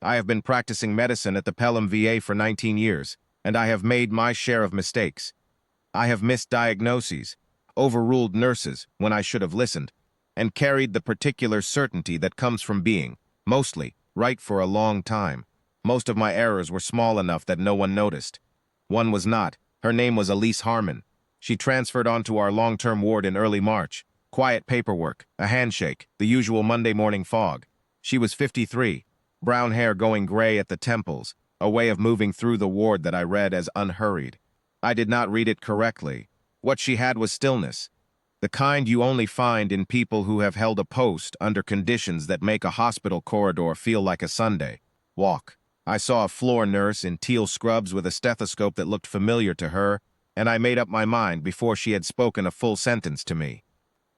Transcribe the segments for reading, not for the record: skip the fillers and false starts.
I have been practicing medicine at the Pelham VA for 19 years, and I have made my share of mistakes. I have missed diagnoses, overruled nurses when I should have listened, and carried the particular certainty that comes from being, mostly, right for a long time. Most of my errors were small enough that no one noticed. One was not. Her name was Elise Harmon. She transferred onto our long-term ward in early March. Quiet paperwork, a handshake, the usual Monday morning fog. She was 53, brown hair going gray at the temples, a way of moving through the ward that I read as unhurried. I did not read it correctly. What she had was stillness, the kind you only find in people who have held a post under conditions that make a hospital corridor feel like a Sunday walk. I saw a floor nurse in teal scrubs with a stethoscope that looked familiar to her, and I made up my mind before she had spoken a full sentence to me.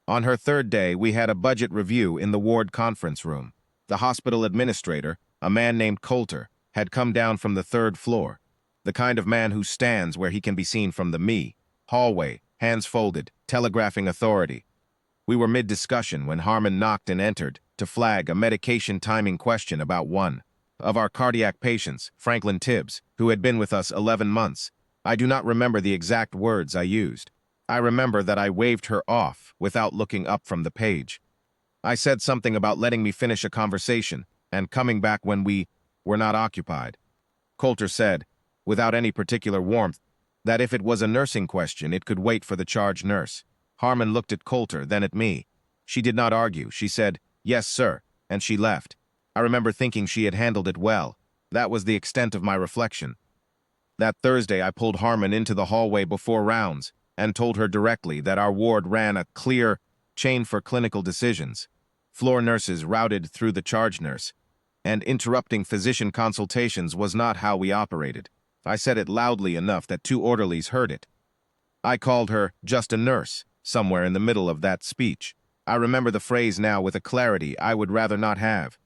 On her third day, we had a budget review in the ward conference room. The hospital administrator, a man named Coulter, had come down from the third floor, the kind of man who stands where he can be seen from the hallway, hands folded, telegraphing authority. We were mid-discussion when Harmon knocked and entered to flag a medication timing question about one of our cardiac patients, Franklin Tibbs, who had been with us 11 months. I do not remember the exact words I used. I remember that I waved her off without looking up from the page. I said something about letting me finish a conversation and coming back when we were not occupied. Coulter said, without any particular warmth, that if it was a nursing question, it could wait for the charge nurse. Harmon looked at Coulter, then at me. She did not argue. She said, "Yes, sir," and she left. I remember thinking she had handled it well. That was the extent of my reflection. That Thursday, I pulled Harmon into the hallway before rounds and told her directly that our ward ran a clear chain for clinical decisions. Floor nurses routed through the charge nurse, and interrupting physician consultations was not how we operated. I said it loudly enough that 2 orderlies heard it. I called her just a nurse, somewhere in the middle of that speech. I remember the phrase now with a clarity I would rather not have.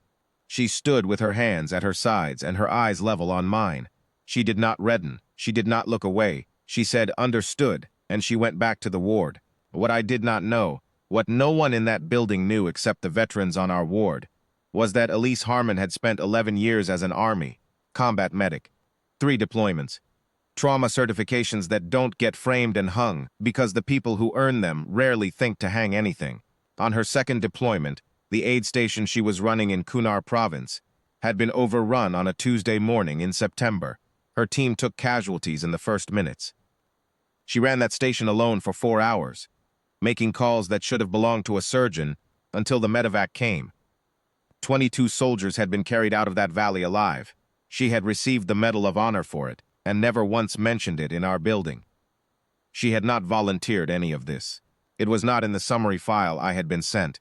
She stood with her hands at her sides and her eyes level on mine. She did not redden. She did not look away. She said, "Understood," and she went back to the ward. What I did not know, what no one in that building knew except the veterans on our ward, was that Elise Harmon had spent 11 years as an Army combat medic, 3 deployments, trauma certifications that don't get framed and hung because the people who earn them rarely think to hang anything. On her second deployment, the aid station she was running in Kunar Province had been overrun on a Tuesday morning in September. Her team took casualties in the first minutes. She ran that station alone for 4 hours, making calls that should have belonged to a surgeon until the medevac came. 22 soldiers had been carried out of that valley alive. She had received the Medal of Honor for it, and never once mentioned it in our building. She had not volunteered any of this. It was not in the summary file I had been sent.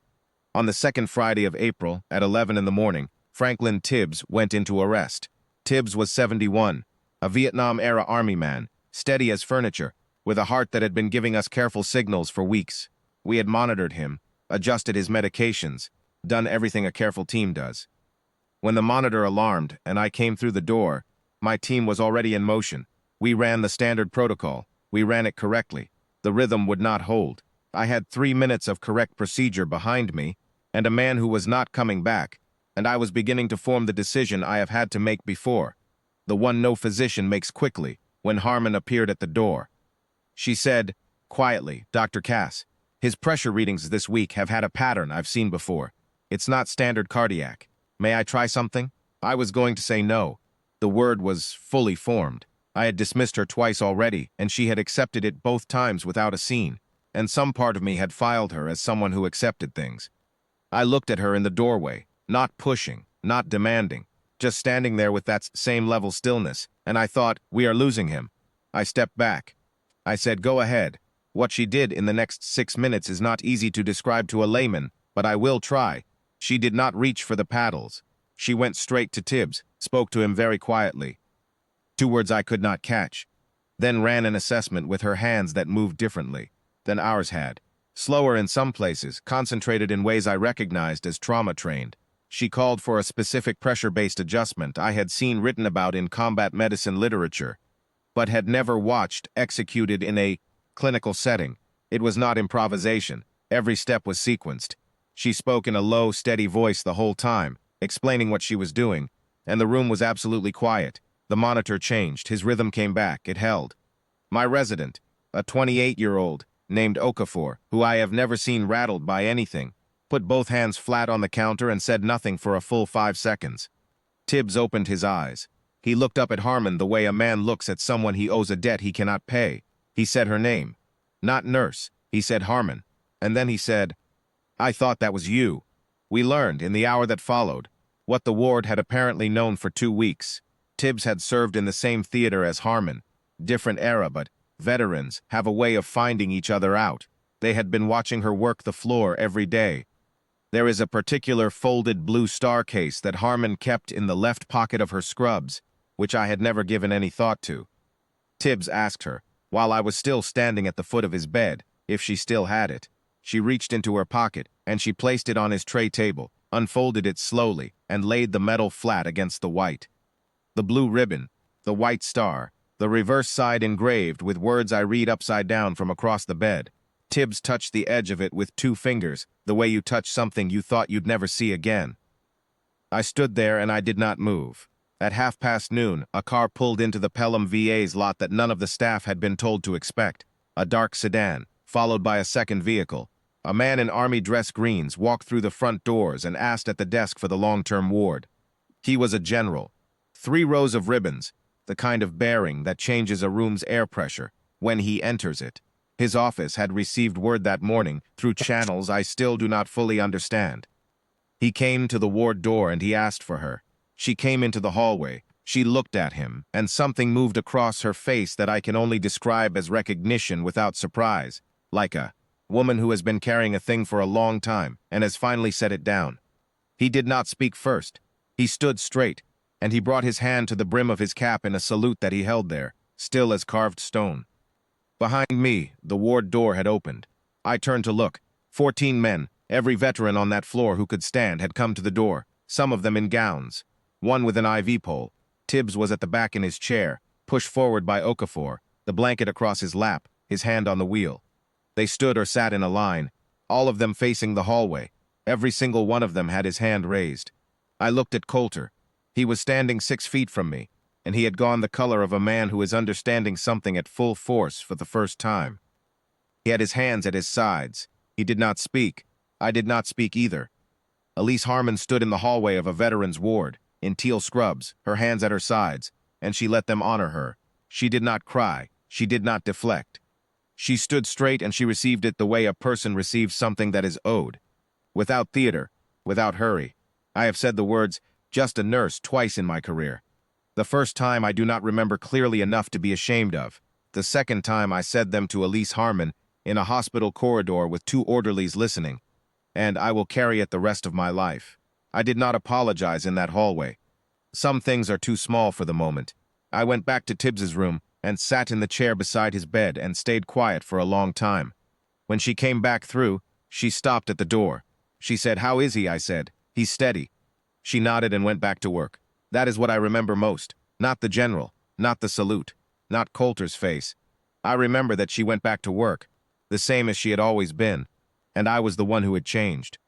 On the second Friday of April, at 11 in the morning, Franklin Tibbs went into arrest. Tibbs was 71, a Vietnam-era Army man, steady as furniture, with a heart that had been giving us careful signals for weeks. We had monitored him, adjusted his medications, done everything a careful team does. When the monitor alarmed and I came through the door, my team was already in motion. We ran the standard protocol. We ran it correctly. The rhythm would not hold. I had 3 minutes of correct procedure behind me, and a man who was not coming back, and I was beginning to form the decision I have had to make before, the one no physician makes quickly, when Harmon appeared at the door. She said, quietly, "Dr. Cass, his pressure readings this week have had a pattern I've seen before. It's not standard cardiac. May I try something?" I was going to say no. The word was fully formed. I had dismissed her twice already, and she had accepted it both times without a scene, and some part of me had filed her as someone who accepted things. I looked at her in the doorway, not pushing, not demanding, just standing there with that same level stillness, and I thought, we are losing him. I stepped back. I said, "Go ahead." What she did in the next 6 minutes is not easy to describe to a layman, but I will try. She did not reach for the paddles. She went straight to Tibbs, spoke to him very quietly. 2 words I could not catch. Then ran an assessment with her hands that moved differently than ours had. Slower in some places, concentrated in ways I recognized as trauma-trained. She called for a specific pressure-based adjustment I had seen written about in combat medicine literature, but had never watched executed in a clinical setting. It was not improvisation. Every step was sequenced. She spoke in a low, steady voice the whole time, explaining what she was doing, and the room was absolutely quiet. The monitor changed. His rhythm came back. It held. My resident, a 28-year-old, named Okafor, who I have never seen rattled by anything, put both hands flat on the counter and said nothing for a full 5 seconds. Tibbs opened his eyes. He looked up at Harmon the way a man looks at someone he owes a debt he cannot pay. He said her name. Not nurse. He said Harmon. And then he said, "I thought that was you." We learned, in the hour that followed, what the ward had apparently known for 2 weeks. Tibbs had served in the same theater as Harmon. Different era, but veterans have a way of finding each other out. They had been watching her work the floor every day. There is a particular folded blue star case that Harmon kept in the left pocket of her scrubs, which I had never given any thought to. Tibbs asked her, while I was still standing at the foot of his bed, if she still had it. She reached into her pocket, and she placed it on his tray table, unfolded it slowly, and laid the metal flat against the white. The blue ribbon, the white star, the reverse side engraved with words I read upside down from across the bed. Tibbs touched the edge of it with 2 fingers, the way you touch something you thought you'd never see again. I stood there and I did not move. At noon, a car pulled into the Pelham VA's lot that none of the staff had been told to expect. A dark sedan, followed by a second vehicle. A man in army dress greens walked through the front doors and asked at the desk for the long-term ward. He was a general. 3 rows of ribbons, the kind of bearing that changes a room's air pressure when he enters it. His office had received word that morning through channels I still do not fully understand. He came to the ward door and he asked for her. She came into the hallway. She looked at him, and something moved across her face that I can only describe as recognition without surprise, like a woman who has been carrying a thing for a long time and has finally set it down. He did not speak first. He stood straight, and he brought his hand to the brim of his cap in a salute that he held there, still as carved stone. Behind me, the ward door had opened. I turned to look. 14 men, every veteran on that floor who could stand, had come to the door, some of them in gowns. One with an IV pole. Tibbs was at the back in his chair, pushed forward by Okafor, the blanket across his lap, his hand on the wheel. They stood or sat in a line, all of them facing the hallway. Every single one of them had his hand raised. I looked at Coulter. He was standing 6 feet from me, and he had gone the color of a man who is understanding something at full force for the first time. He had his hands at his sides. He did not speak. I did not speak either. Elise Harmon stood in the hallway of a veteran's ward, in teal scrubs, her hands at her sides, and she let them honor her. She did not cry. She did not deflect. She stood straight and she received it the way a person receives something that is owed. Without theater, without hurry. I have said the words, "just a nurse," twice in my career. The first time I do not remember clearly enough to be ashamed of. The second time I said them to Elise Harmon in a hospital corridor with 2 orderlies listening, and I will carry it the rest of my life. I did not apologize in that hallway. Some things are too small for the moment. I went back to Tibbs's room and sat in the chair beside his bed and stayed quiet for a long time. When she came back through, she stopped at the door. She said, "How is he?" I said, "He's steady." She nodded and went back to work. That is what I remember most. Not the general, not the salute, not Coulter's face. I remember that she went back to work, the same as she had always been, and I was the one who had changed.